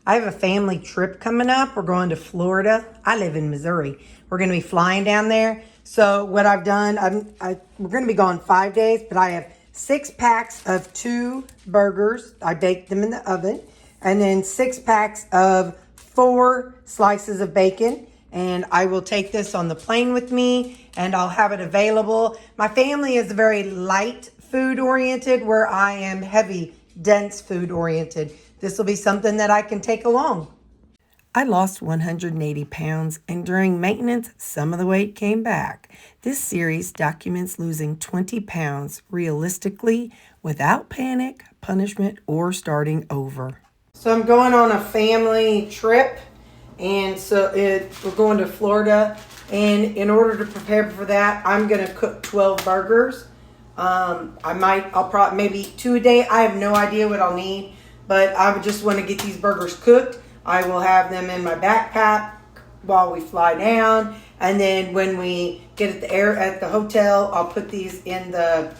I have a family trip coming up. We're going to Florida. I live in Missouri. We're going to be flying down there. So what I've done, we're going to be gone 5 days, but I have 6 packs of 2 burgers. I baked them in the oven. And then 6 packs of 4 slices of bacon. And I will take this on the plane with me and I'll have it available. My family is very light food oriented, where I am heavy, dense food oriented. This will be something that I can take along. I lost 180 pounds, and during maintenance, some of the weight came back. This series documents losing 20 pounds realistically without panic, punishment, or starting over. So I'm going on a family trip, and so we're going to Florida. And in order to prepare for that, I'm going to cook 12 burgers. I'll probably maybe 2 a day. I have no idea what I'll need, but I would just want to get these burgers cooked. I will have them in my backpack while we fly down, and then when we get at the hotel, I'll put these in the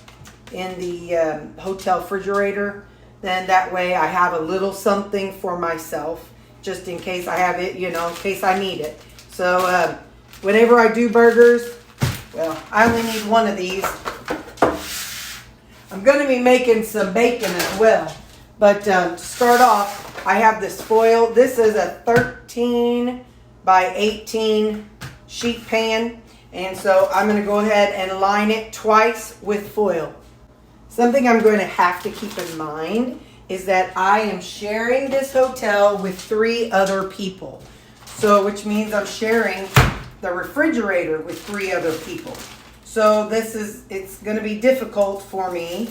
hotel refrigerator. Then that way I have a little something for myself, just in case I have it, in case I need it. So whenever I do burgers, well, I only need one of these. I'm going to be making some bacon as well. But to start off, I have this foil. This is a 13 by 18 sheet pan. And so I'm going to go ahead and line it twice with foil. Something I'm going to have to keep in mind is that I am sharing this hotel with 3 other people. So, which means I'm sharing the refrigerator with 3 other people. So it's going to be difficult for me.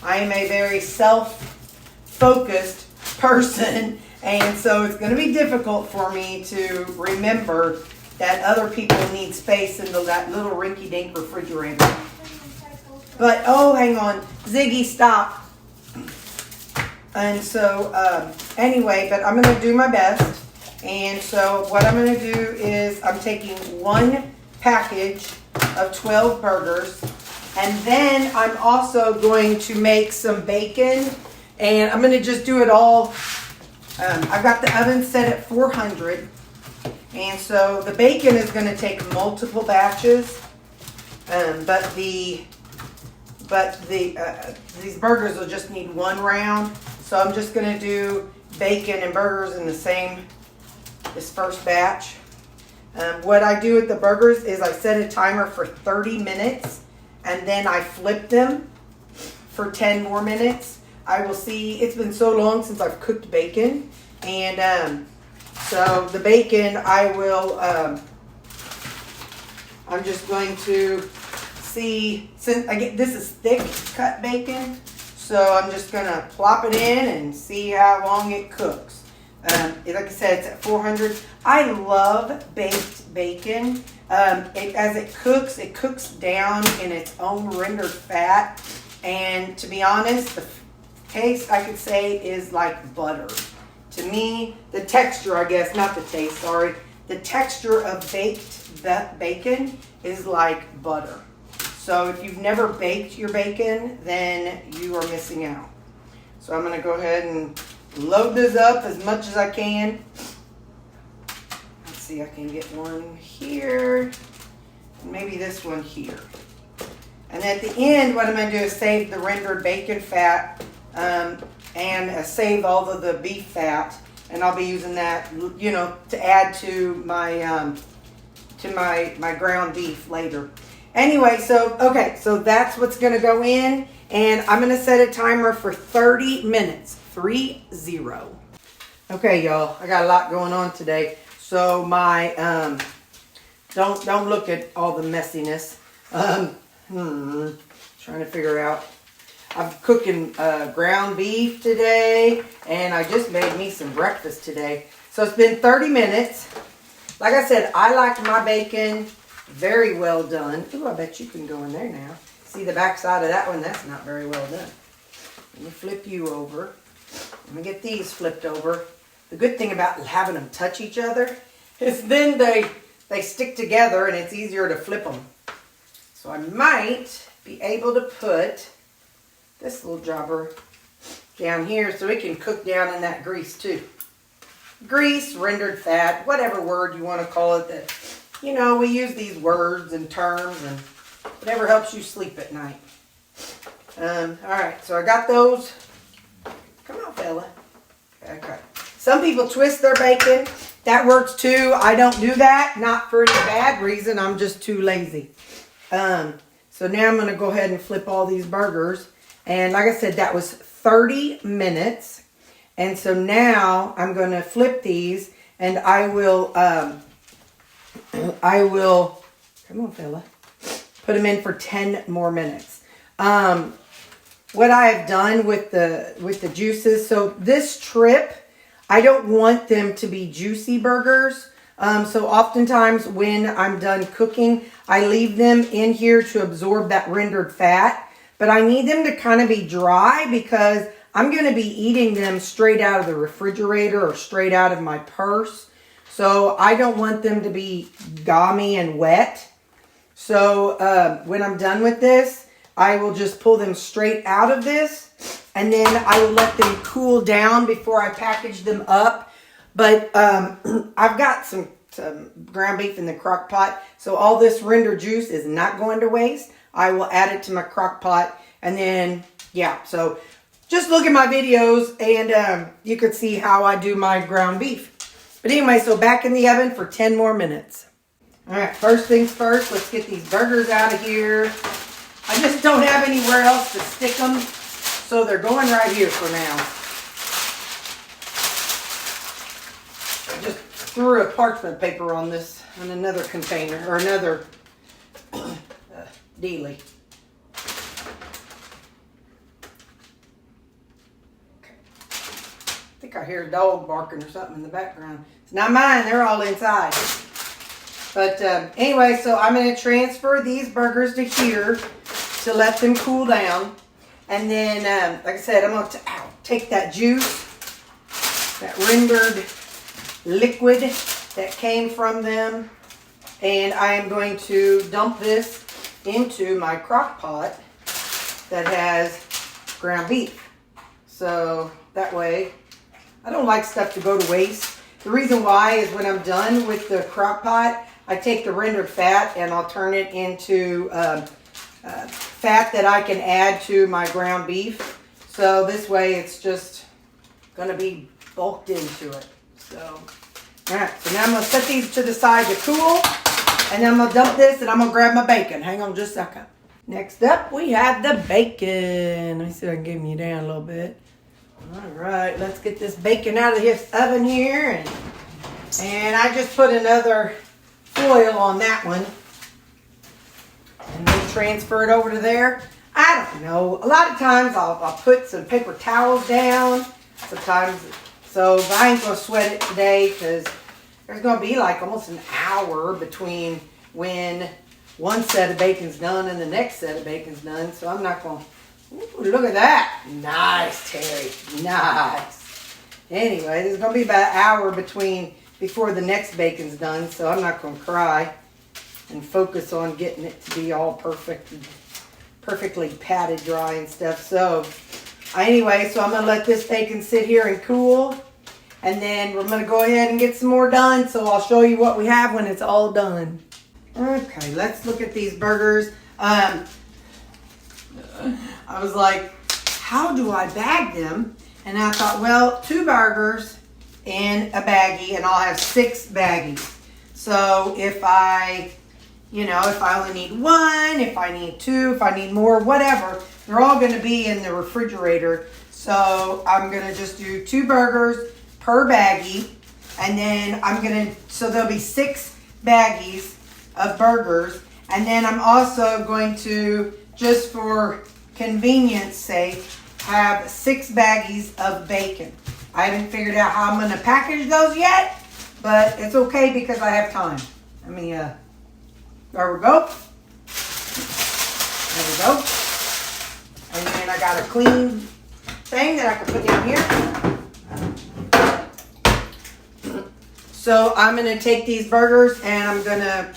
I am a very self-focused person, and so it's going to be difficult for me to remember that other people need space in that little rinky-dink refrigerator. But, oh, hang on. Ziggy, stop. And so, anyway, but I'm going to do my best. And so what I'm going to do is I'm taking 1 package of 12 burgers, and then I'm also going to make some bacon, and I'm going to just do it all. I've got the oven set at 400, and so the bacon is going to take multiple batches, but these burgers will just need 1 round. So I'm just going to do bacon and burgers in this first batch. What I do with the burgers is I set a timer for 30 minutes, and then I flip them for 10 more minutes. I will see, it's been so long since I've cooked bacon, and so the bacon I'm just going to see, since this is thick cut bacon, so I'm just going to plop it in and see how long it cooks. Like I said, it's at 400. I love baked bacon. As it cooks down in its own rendered fat. And to be honest, the taste, I could say, is like butter. To me, the texture, I guess, not the taste, sorry. The texture of baked bacon is like butter. So if you've never baked your bacon, then you are missing out. So I'm going to go ahead and load this up as much as I can. Let's see, I can get one here, and maybe this one here. And at the end, what I'm going to do is save the rendered bacon fat and save all of the beef fat, and I'll be using that, to add to my my ground beef later. Anyway, so that's what's going to go in, and I'm going to set a timer for 30 minutes. 30. Okay, y'all, I got a lot going on today. So my don't look at all the messiness. Trying to figure out. I'm cooking ground beef today, and I just made me some breakfast today. So it's been 30 minutes. Like I said, I like my bacon very well done. Ooh, I bet you can go in there now. See the back side of that one? That's not very well done. Let me flip you over. Let me get these flipped over. The good thing about having them touch each other is then they stick together and it's easier to flip them. So I might be able to put this little jobber down here so it can cook down in that grease too. grease, rendered fat, whatever word you want to call it. That, you know, we use these words and terms and whatever helps you sleep at night. All right, so I got those. Come on, fella. Okay. Some people twist their bacon. That works too. I don't do that. Not for any bad reason. I'm just too lazy. So now I'm going to go ahead and flip all these burgers. And like I said, that was 30 minutes. And so now I'm going to flip these and I will, come on, fella, put them in for 10 more minutes. What I have done with the juices, so this trip, I don't want them to be juicy burgers. So oftentimes when I'm done cooking, I leave them in here to absorb that rendered fat. But I need them to kind of be dry because I'm going to be eating them straight out of the refrigerator or straight out of my purse. So I don't want them to be gummy and wet. So when I'm done with this, I will just pull them straight out of this. And then I will let them cool down before I package them up. But I've got some ground beef in the crock pot. So all this render juice is not going to waste. I will add it to my crock pot. And then, yeah, so just look at my videos and you could see how I do my ground beef. But anyway, so back in the oven for 10 more minutes. All right, first things first, let's get these burgers out of here. I just don't have anywhere else to stick them. So they're going right here for now. I just threw a parchment paper on this, on another container, or another dealie. Okay. I think I hear a dog barking or something in the background. It's not mine, they're all inside. But anyway, so I'm going to transfer these burgers to here to let them cool down. And then, like I said, I'm going to take that juice, that rendered liquid that came from them, and I am going to dump this into my crock pot that has ground beef. So that way, I don't like stuff to go to waste. The reason why is when I'm done with the crock pot, I take the rendered fat and I'll turn it into fat that I can add to my ground beef. So this way it's just going to be bulked into it. So, alright, so now I'm going to set these to the side to cool. And then I'm going to dump this and I'm going to grab my bacon. Hang on just a second. Next up, we have the bacon. Let me see if I can get you down a little bit. Alright, let's get this bacon out of this oven here. And I just put another foil on that one. And then transfer it over to there. I don't know. A lot of times I'll put some paper towels down. Sometimes. So but I ain't going to sweat it today because there's going to be like almost an hour between when one set of bacon's done and the next set of bacon's done. So I'm not going to. Ooh, look at that. Nice, Terry. Nice. Anyway, there's going to be about an hour before the next bacon's done. So I'm not going to cry and focus on getting it to be all perfect, perfectly patted dry and stuff. So anyway, so I'm going to let this bacon sit here and cool. And then we're going to go ahead and get some more done. So I'll show you what we have when it's all done. Okay, let's look at these burgers. I was like, how do I bag them? And I thought, well, 2 burgers in a baggie and I'll have 6 baggies. So if I only need 1, if I need 2, if I need more, whatever, they're all going to be in the refrigerator. So I'm going to just do 2 burgers per baggie. And then so there'll be 6 baggies of burgers. And then I'm also going to, just for convenience sake, have 6 baggies of bacon. I haven't figured out how I'm going to package those yet, but it's okay because I have time. There we go. There we go. And then I got a clean thing that I can put down here. So I'm going to take these burgers and I'm going to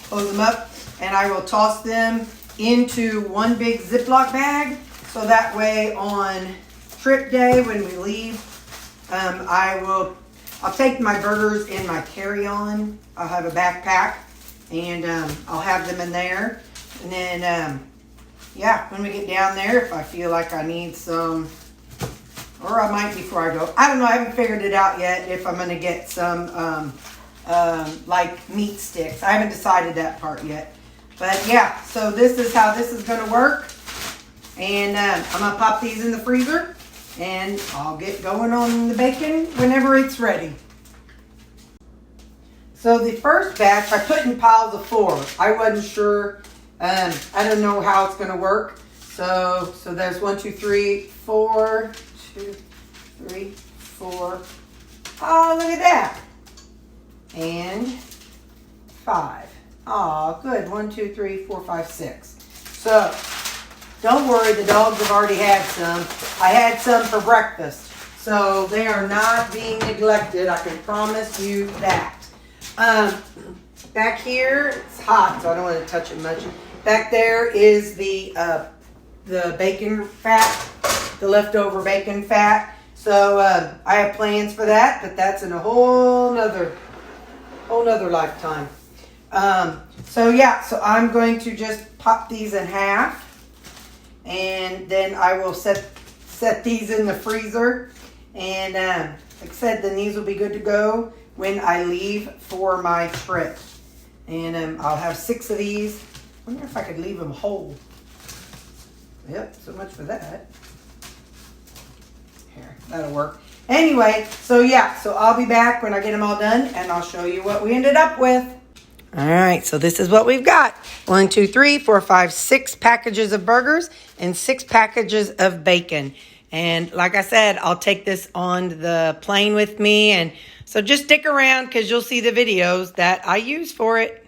close them up and I will toss them into one big Ziploc bag. So that way on trip day when we leave, I will I'll take my burgers in my carry-on. I'll have a backpack, and I'll have them in there. And then, yeah, when we get down there, if I feel like I need some, or I might before I go. I don't know. I haven't figured it out yet if I'm going to get some, like meat sticks. I haven't decided that part yet. But yeah, so this is how this is going to work. And I'm going to pop these in the freezer. And I'll get going on the bacon whenever it's ready. So the first batch I put in piles of 4. I wasn't sure. I don't know how it's going to work. So there's 1, 2, 3, 4. 2, 3, 4. Oh, look at that. And 5. Oh, good. 1, 2, 3, 4, 5, 6. So don't worry, the dogs have already had some. I had some for breakfast. So they are not being neglected. I can promise you that. Back here, it's hot, so I don't want to touch it much. Back there is the bacon fat, the leftover bacon fat. So I have plans for that, but that's in a whole nother lifetime. So yeah, so I'm going to just pop these in half. And then I will set these in the freezer. And like I said, then these will be good to go when I leave for my trip. And I'll have 6 of these. I wonder if I could leave them whole. Yep, so much for that. Here, that'll work. Anyway, so yeah, so I'll be back when I get them all done, and I'll show you what we ended up with. All right, so this is what we've got. 1, 2, 3, 4, 5, 6 packages of burgers and 6 packages of bacon. And like I said, I'll take this on the plane with me. And so just stick around because you'll see the videos that I use for it.